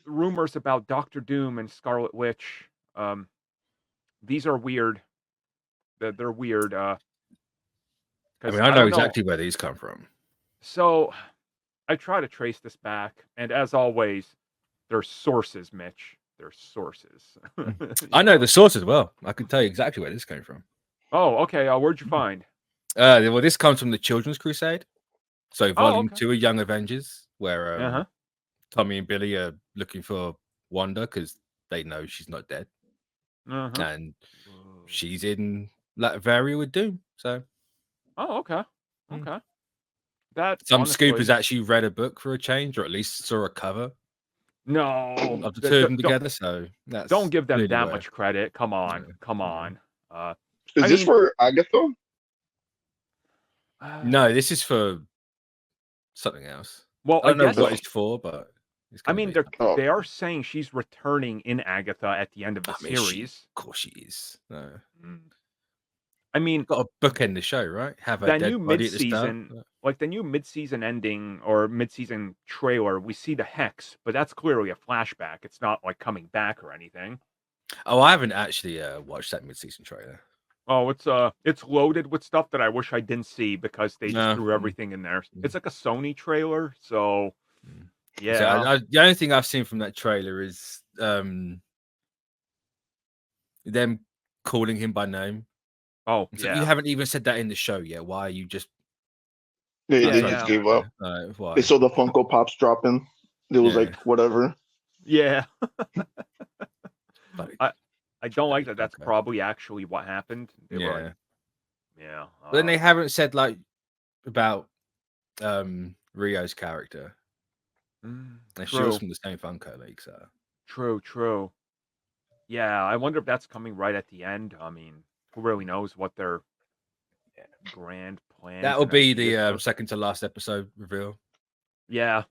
rumors about Doctor Doom and Scarlet Witch. Um, these are weird. They're weird. I Because mean, I I know don't know. exactly where these come from. So I try to trace this back, and as always, there's sources, Mitch. There's sources. I know the source as well. I can tell you exactly where this came from. Oh, okay. Where'd you find? Well, this comes from the Children's Crusade. So Oh, volume okay. 2 of Young Avengers, where Uh huh. Tommy and Billy are looking for Wanda because they know she's not dead. Uh huh. And she's in Latveria with Doom. So Oh, okay. mm. Okay. That Some scoopers honestly, actually read a book for a change, or at least saw a cover no. of the two of them together. So Don't that's give them clearly that where. much credit. Come on. Yeah. Come on. Uh, Is I this mean, for Agatha? No, this is for something else. well, I I don't know guess. what it's for, but it's I going to mean, be. Oh, they are saying she's returning in Agatha at the end of the I mean, series. of course she is. No. Mm. I mean, Got to bookend the show, right? Have a that dead new body at the start. mid-season, like the new mid-season ending or mid-season trailer, we see the Hex, but that's clearly a flashback. It's not like coming back or anything. Oh, I haven't actually watched that mid-season trailer. Oh, it's loaded with stuff that I wish I didn't see because they just No. threw everything in there. It's like a Sony trailer, so So yeah. the only thing I've seen from that trailer is them calling him by name. Oh, So you yeah. haven't even said that in the show yet. Why are you just? they Yeah, just yeah. gave up. Why? They saw the Funko Pops dropping. It was like, whatever. Yeah. Like, I don't like that. That's okay. probably actually what happened. They were Yeah. like, yeah. But then they haven't said like about Rio's character. And she was True. from the same Funko League, so True. Yeah, I wonder if that's coming right at the end. I mean, who really knows what their grand plans that'll and be ideas the were. second to last episode reveal. Yeah,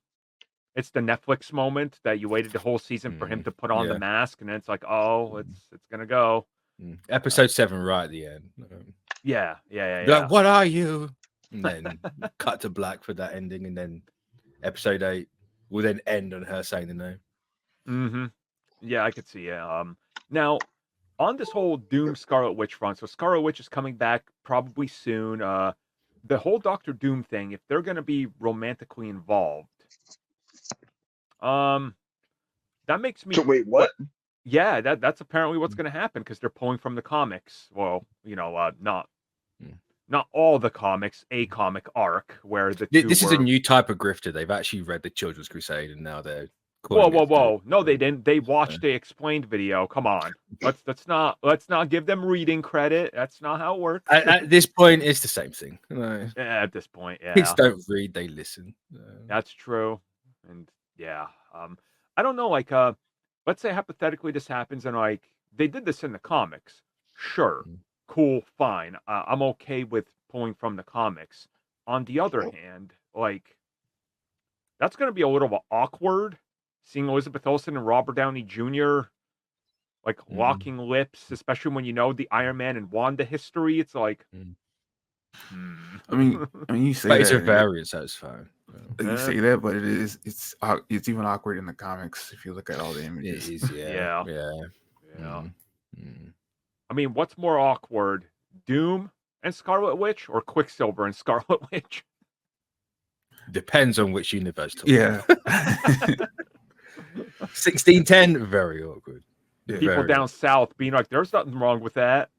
it's the Netflix moment that you waited the whole season for him to put on the Yeah. mask, and then it's like, oh, it's gonna go. Episode 7 right at the end. Yeah. Like, what are you? And then cut to black for that ending, and then episode 8 will then end on her saying the name. Mm-hmm. Yeah, I could see it. Now on this whole Doom Scarlet Witch front, so Scarlet Witch is coming back probably soon. The whole Doctor Doom thing, if they're gonna be romantically involved, that makes me So wait, what? Yeah, that's apparently what's gonna happen because they're pulling from the comics. Well, not all the comics, a comic arc where the two This is a were. new type of grifter. They've actually read the Children's Crusade, and now they're calling Whoa! No, they didn't. They watched the explained video. Come on, let's not give them reading credit. That's not how it works. At this point, it's the same thing. Yeah, at this point, Kids yeah, don't read; they listen. that's true. And yeah, I don't know. Like, let's say hypothetically this happens, and like they did this in the comics. Sure, cool, fine. I'm okay with pulling from the comics. On the other hand, like that's going to be a little awkward seeing Elizabeth Olsen and Robert Downey Jr. like locking lips, especially when you know the Iron Man and Wanda history. It's like, I mean, you say But it's a that. variant, so it's fine. You say that, but it's even awkward in the comics if you look at all the images. It is, yeah. I mean, what's more awkward, Doom and Scarlet Witch, or Quicksilver and Scarlet Witch? Depends on which universe. Yeah. 1610, very awkward. People down south being like, "There's nothing wrong with that."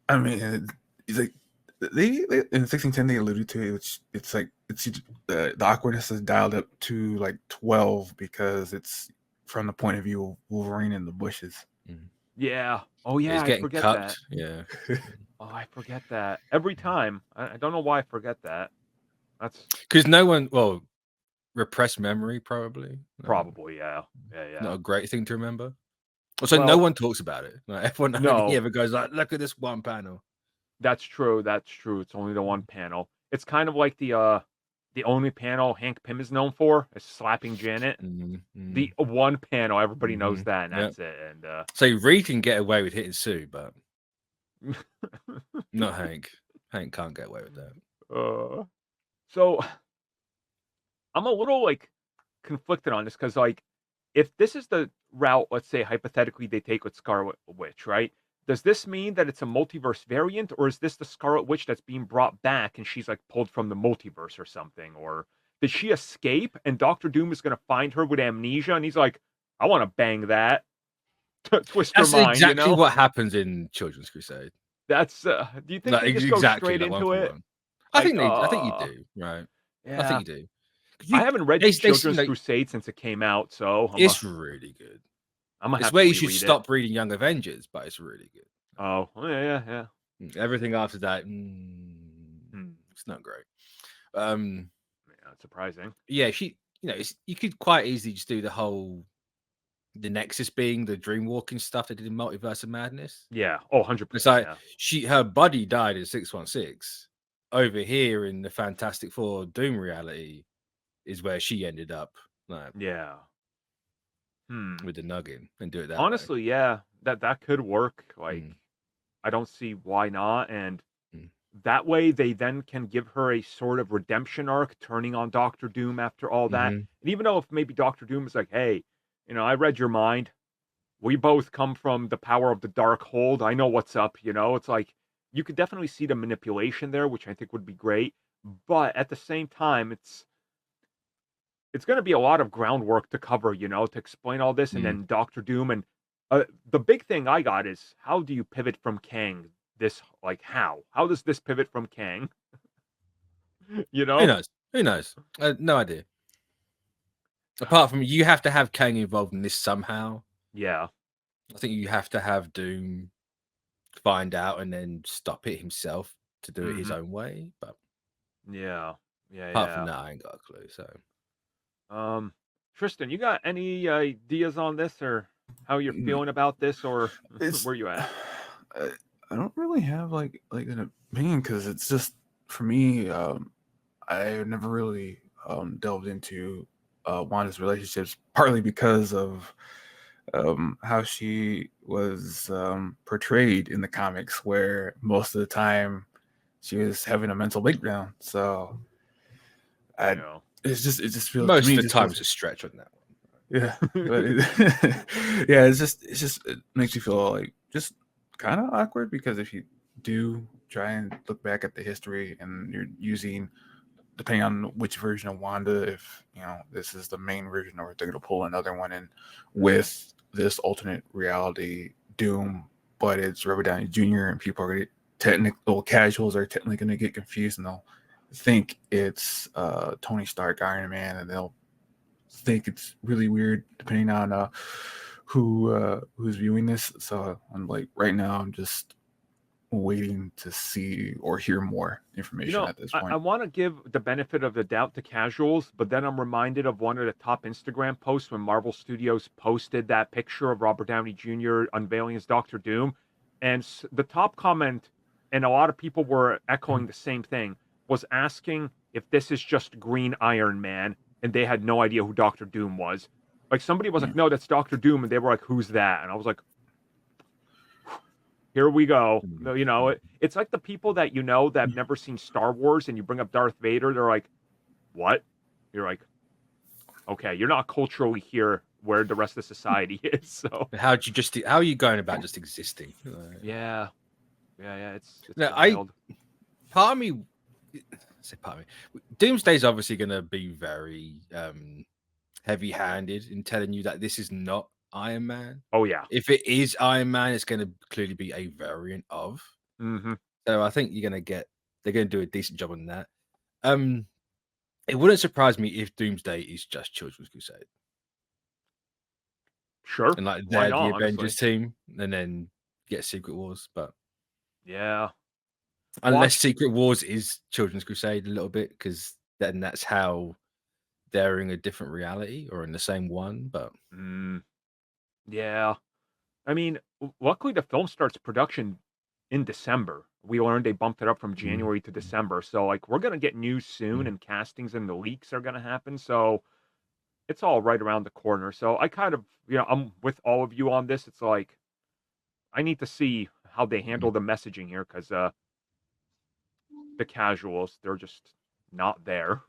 I mean, it's like they in 1610 they alluded to it, which it's like the awkwardness is dialed up to like 12 because it's from the point of view of Wolverine in the bushes. Yeah. Oh yeah, He's I getting forget cut. that. Yeah. Oh, I forget that every time. I don't know why I forget that. That's because no one. Well, repressed memory, probably. Probably, yeah. Not a great thing to remember. Also, no one talks about it. Like, everyone only ever goes like, "Look at this one panel." That's true. It's only the one panel. It's kind of like the only panel Hank Pym is known for is slapping Janet. The one panel, everybody knows that, and that's it. And so Reed can get away with hitting Sue, but not Hank. Hank can't get away with that. So I'm a little like conflicted on this because like if this is the route, let's say hypothetically they take with Scarlet Witch, right? Does this mean that it's a multiverse variant, or is this the Scarlet Witch that's being brought back and she's like pulled from the multiverse or something? Or did she escape and Doctor Doom is going to find her with amnesia and he's like, I want to bang that, twist her That's mind, you exactly know? what happens in Children's Crusade. That's do you think Like they just go exactly straight like one into for it? one. I Like, think you do, right? I yeah. think you do. 'Cause I haven't read they Children's like, Crusade since it came out, so it's really good. I'm gonna It's have where to you should reread it. stop reading Young Avengers, but it's really good. Oh, yeah. Everything after that, Hmm. it's not great. Yeah, it's surprising. Yeah, you could quite easily just do the Nexus being the dream walking stuff they did in Multiverse of Madness. Yeah. Oh, 100%. It's like Yeah. her buddy died in 616. Over here in the Fantastic Four Doom reality is where she ended up, like Yeah. with the Nuggin, and do it that way. Honestly, yeah, that could work. Like, Mm. I don't see why not. And Mm. that way, they then can give her a sort of redemption arc, turning on Doctor Doom after all that. Mhm. And even though if maybe Doctor Doom is like, hey, I read your mind. We both come from the power of the dark hold. I know what's up. It's like you could definitely see the manipulation there, which I think would be great. But at the same time, it's going to be a lot of groundwork to cover, to explain all this, and Mm. then Doctor Doom. And the big thing I got is how do you pivot from Kang? How does this pivot from Kang? Who knows? Who knows? No idea. Apart from you have to have Kang involved in this somehow. Yeah. I think you have to have Doom find out and then stop it himself to do it his own way. But Yeah. apart from that, I ain't got a clue. So, Tristan, you got any ideas on this, or how you're feeling about this, or where you at? I don't really have like an opinion because it's just for me. I never really delved into Wanda's relationships, partly because of how she was portrayed in the comics, where most of the time she was having a mental breakdown. So it just feels most to me, of the time it's a stretch on that one. Yeah, but yeah, it makes you feel like just kind of awkward, because if you do try and look back at the history and you're using, depending on which version of Wanda, if this is the main version or if they're going to pull another one in with this alternate reality Doom, but it's Robert Downey Jr. and people are casuals are technically going to get confused and they'll think it's Tony Stark, Iron Man, and they'll think it's really weird depending on who's viewing this. So I'm like, right now I'm just waiting to see or hear more information at this point. I want to give the benefit of the doubt to casuals, but then I'm reminded of one of the top Instagram posts when Marvel Studios posted that picture of Robert Downey Jr. unveiling as Doctor Doom, and the top comment, and a lot of people were echoing the same thing, was asking if this is just Green Iron Man, and they had no idea who Doctor Doom was. Like, somebody was like, no, that's Doctor Doom, and they were like, who's that? And I was like, here we go. It's like the people that that have never seen Star Wars, and you bring up Darth Vader, they're like, what? You're like, okay, you're not culturally here where the rest of society is. So how are you going about just existing? Yeah, it's wild. Part of me, Doomsday's obviously going to be very heavy-handed in telling you that this is not Iron Man. Oh yeah. If it is Iron Man, it's going to clearly be a variant of. Mm-hmm. So I think they're going to do a decent job on that. It wouldn't surprise me if Doomsday is just Children's Crusade. Sure. And like they're the Avengers team, and then get Secret Wars, but yeah. Unless Secret Wars is Children's Crusade a little bit, because then that's how they're in a different reality or in the same one. But yeah, I mean, luckily the film starts production in December. We learned they bumped it up from January to December, so like we're gonna get news soon, and castings and the leaks are gonna happen. So it's all right around the corner. So I kind of, I'm with all of you on this. It's like I need to see how they handle the messaging here, because the casuals, they're just not there,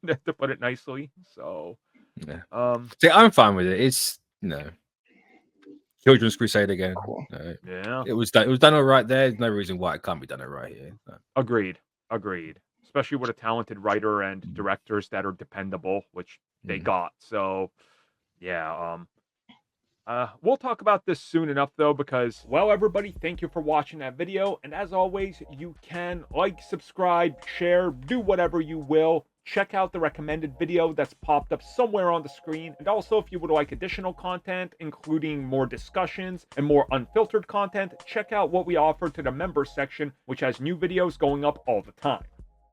to put it nicely. So Yeah. Um, See, I'm fine with it. It's Children's Crusade again. Cool. yeah, It was done. It was done all right there. There's no reason why it can't be done all right here. No. agreed, agreed. Especially with a talented writer and directors that are dependable, which they got. So, yeah. We'll talk about this soon enough, though, because, well, everybody, thank you for watching that video. And as always, you can like, subscribe, share, do whatever you will. Check out the recommended video that's popped up somewhere on the screen. And also, if you would like additional content, including more discussions and more unfiltered content, check out what we offer to the members section, which has new videos going up all the time.